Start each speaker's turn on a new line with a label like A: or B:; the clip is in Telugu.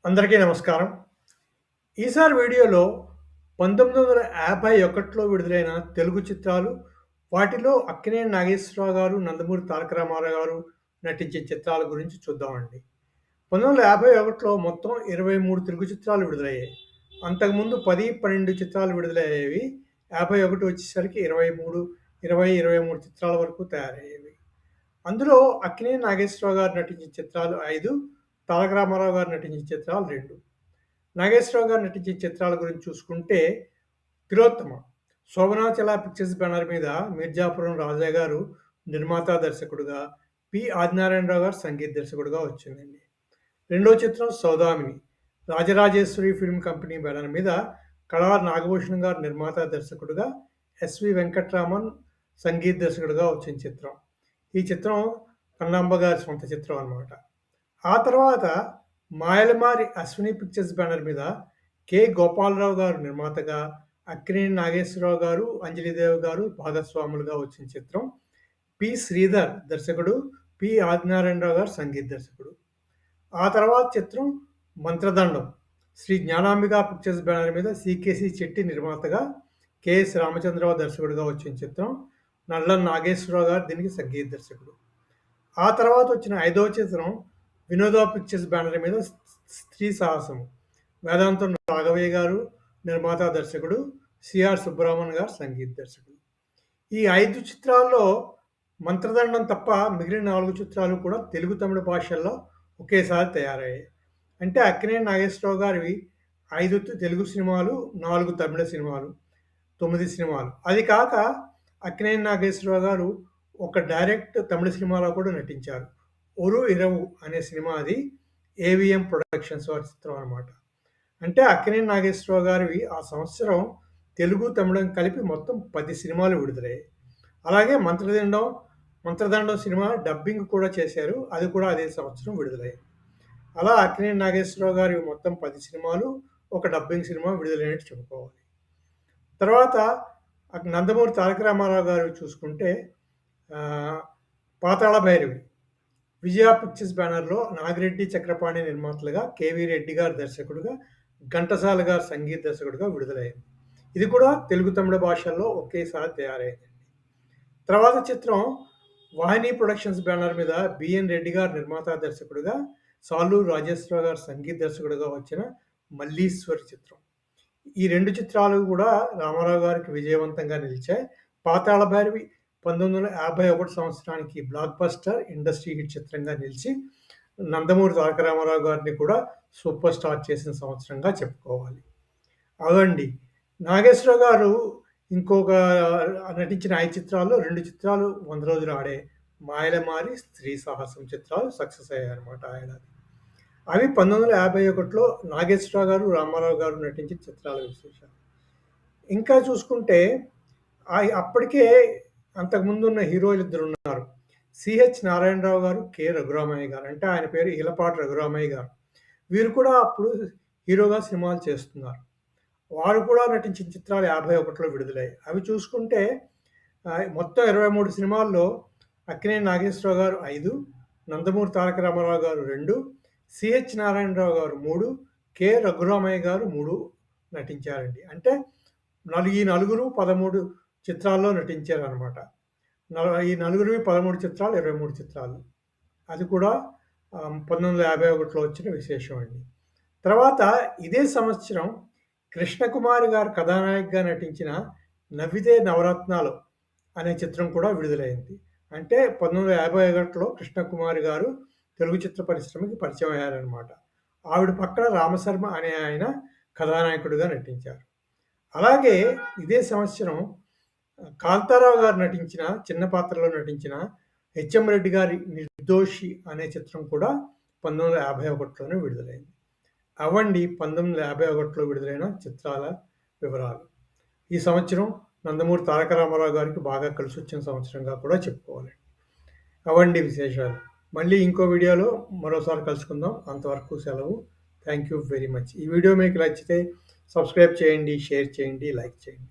A: అందరికీ నమస్కారం. ఈసారి వీడియోలో 1951లో విడుదలైన తెలుగు చిత్రాలు, వాటిలో అక్కినేని నాగేశ్వరరావు గారు, నందమూరి తారక రామారావు గారు నటించిన చిత్రాల గురించి చూద్దామండి. 1951లో మొత్తం 23 తెలుగు చిత్రాలు విడుదలయ్యాయి. అంతకుముందు 10, 12 చిత్రాలు విడుదలయ్యేవి. 51 వచ్చేసరికి 23, 20, 23 చిత్రాల వరకు తయారయ్యేవి. అందులో అక్కినేని నాగేశ్వరరావు గారు నటించిన చిత్రాలు 5, తారక రామారావు గారు నటించిన చిత్రాలు 2. నాగేశ్వరరావు గారు నటించిన చిత్రాల గురించి చూసుకుంటే 'తిలోత్తమ' శోభనాచల పిక్చర్స్ బ్యానర్ మీద మిర్జాపురం రాజా గారు నిర్మాత, దర్శకుడుగా, పి. ఆదినారాయణరావు గారు సంగీత దర్శకుడుగా వచ్చిందండి. రెండో చిత్రం 'Saudamini' Rajarajeshwari film company banner మీద కళార్ నాగభూషణం గారు నిర్మాత, దర్శకుడుగా, ఎస్వి వెంకట్రామన్ సంగీత దర్శకుడుగా వచ్చిన చిత్రం. ఈ చిత్రం కన్నాంబ గారి సొంత చిత్రం అన్నమాట. ఆ తర్వాత మాయలమారి అశ్విని పిక్చర్స్ బ్యానర్ మీద కె. గోపాలరావు గారు నిర్మాతగా, అక్కినేని నాగేశ్వరరావు గారు, అంజలిదేవి గారు భాగస్వాములుగా వచ్చిన చిత్రం. పి. శ్రీధర్ దర్శకుడు, పి. ఆదినారాయణరావు గారు సంగీత దర్శకుడు. ఆ తర్వాత చిత్రం 'మంత్రదండం' శ్రీ జ్ఞానాంబిక పిక్చర్స్ బ్యానర్ మీద సి.కె.సి. చెట్టి నిర్మాతగా, కె.ఎస్. రామచంద్రరావు దర్శకుడిగా వచ్చిన చిత్రం. నల్లం నాగేశ్వరరావు గారు దీనికి సంగీత దర్శకుడు. ఆ తర్వాత వచ్చిన ఐదవ చిత్రం వినోద పిక్చర్స్ బ్యానర్ మీద 'స్త్రీ సాహసం' వేదాంతం రాఘవయ్య గారు నిర్మాత, దర్శకుడు, సిఆర్ సుబ్బరామన్ గారు సంగీత దర్శకుడు. ఈ 5 చిత్రాల్లో 'మంత్రదండం' తప్ప మిగిలిన 4 చిత్రాలు కూడా తెలుగు, తమిళ భాషల్లో ఒకేసారి తయారయ్యాయి. అంటే అక్కినేని నాగేశ్వరరావు గారివి 5 తెలుగు సినిమాలు, 4 తమిళ సినిమాలు, 9 సినిమాలు. అది కాక అక్కినేని నాగేశ్వరరావు గారు ఒక డైరెక్ట్ తమిళ సినిమాలో కూడా నటించారు. 'ఒరు ఇరవు' అనే సినిమా అది. ఏవిఎం ప్రొడక్షన్స్ వారి చిత్రం అన్నమాట. అంటే అక్కినేని నాగేశ్వరరావు గారివి ఆ సంవత్సరం తెలుగు, తమిళం కలిపి మొత్తం 10 సినిమాలు విడుదలయ్యాయి. అలాగే 'మంత్రదండం' సినిమా డబ్బింగ్ కూడా చేశారు. అది కూడా అదే సంవత్సరం విడుదలయ్యింది. అలా అక్కినేని నాగేశ్వరరావు గారివి మొత్తం 10 సినిమాలు, ఒక డబ్బింగ్ సినిమా విడుదలైనట్టు చెప్పుకోవాలి. తర్వాత నందమూరి తారక రామారావు గారు చూసుకుంటే 'పాతాళ భైరవి' విజయ పిక్చర్స్ బ్యానర్‌లో నాగిరెడ్డి, చక్రపాణి నిర్మాతలుగా, కెవి రెడ్డి గారు దర్శకుడుగా, ఘంటసాల గారు సంగీత దర్శకుడుగా విడుదలైంది. ఇది కూడా తెలుగు, తమిళ భాషల్లో ఒకేసారి తయారైందండి. తర్వాత చిత్రం వాహిని ప్రొడక్షన్స్ బ్యానర్ మీద బిఎన్ రెడ్డి గారు నిర్మాత, దర్శకుడుగా, సాలూరు రాజేశ్వరరావు గారు సంగీత దర్శకుడుగా వచ్చిన 'మల్లీశ్వరి' చిత్రం. ఈ 2 చిత్రాలు కూడా రామారావు గారికి విజయవంతంగా నిలిచాయి. 'పాతాళ భైరవి' 1951 సంవత్సరానికి బ్లాక్ బస్టర్ ఇండస్ట్రీ హిట్ చిత్రంగా నిలిచి, నందమూరి తారక రామారావు గారిని కూడా సూపర్ స్టార్ చేసిన సంవత్సరంగా చెప్పుకోవాలి. అవండి. నాగేశ్వరరావు గారు ఇంకొక నటించిన 5 చిత్రాల్లో 2 చిత్రాలు 100 రోజులు ఆడాయి. 'మాయలమారి', 'స్త్రీ సాహసం' చిత్రాలు సక్సెస్ అయ్యాయన్నమాట ఆ ఏడాది. అవి 1951లో నాగేశ్వరరావు గారు, రామారావు గారు నటించిన చిత్రాల విశేషాలు. ఇంకా చూసుకుంటే అప్పటికే అంతకుముందున్న హీరోలు ఇద్దరున్నారు. సిహెచ్ నారాయణరావు గారు, కె. రఘురామయ్య గారు. అంటే ఆయన పేరు ఈలపాటి రఘురామయ్య గారు. వీరు కూడా అప్పుడు హీరోగా సినిమాలు చేస్తున్నారు. వారు కూడా నటించిన చిత్రాలు 51లో విడుదలయ్యాయి. అవి చూసుకుంటే మొత్తం 23 సినిమాల్లో అక్కినేని నాగేశ్వరరావు గారు 5, నందమూరి తారక రామారావు గారు 2, సిహెచ్ నారాయణరావు గారు 3, కె. రఘురామయ్య గారు 3 నటించారండి. అంటే ఈ నలుగురు 13 చిత్రాల్లో నటించారనమాట. ఈ నలుగురివి 13 చిత్రాలు, 23 చిత్రాలు. అది కూడా 1951లో వచ్చిన విశేషం అండి. తర్వాత ఇదే సంవత్సరం కృష్ణకుమారి గారు కథానాయికగా నటించిన 'నవ్వితే నవరత్నాలు' అనే చిత్రం కూడా విడుదలైంది. అంటే 1951లో కృష్ణకుమారి గారు తెలుగు చిత్ర పరిశ్రమకి పరిచయం అయ్యారనమాట. ఆవిడ పక్కన రామశర్మ అనే ఆయన కథానాయకుడిగా నటించారు. అలాగే ఇదే సంవత్సరం కాంతారావు గారు నటించిన, చిన్న పాత్రలో నటించిన హెచ్ఎం రెడ్డి గారి 'నిర్దోషి' అనే చిత్రం కూడా 1951లోనే విడుదలైంది. అవండి 1951లో విడుదలైన చిత్రాల వివరాలు. ఈ సంవత్సరం నందమూరి తారక రామారావు గారికి బాగా కలిసొచ్చిన సంవత్సరంగా కూడా చెప్పుకోవాలి. అవండి విశేషాలు. మళ్ళీ ఇంకో వీడియోలో మరోసారి కలుసుకుందాం. అంతవరకు సెలవు. Thank you very much. ఈ వీడియో మీకు నచ్చితే సబ్స్క్రైబ్ చేయండి, షేర్ చేయండి, లైక్ చేయండి.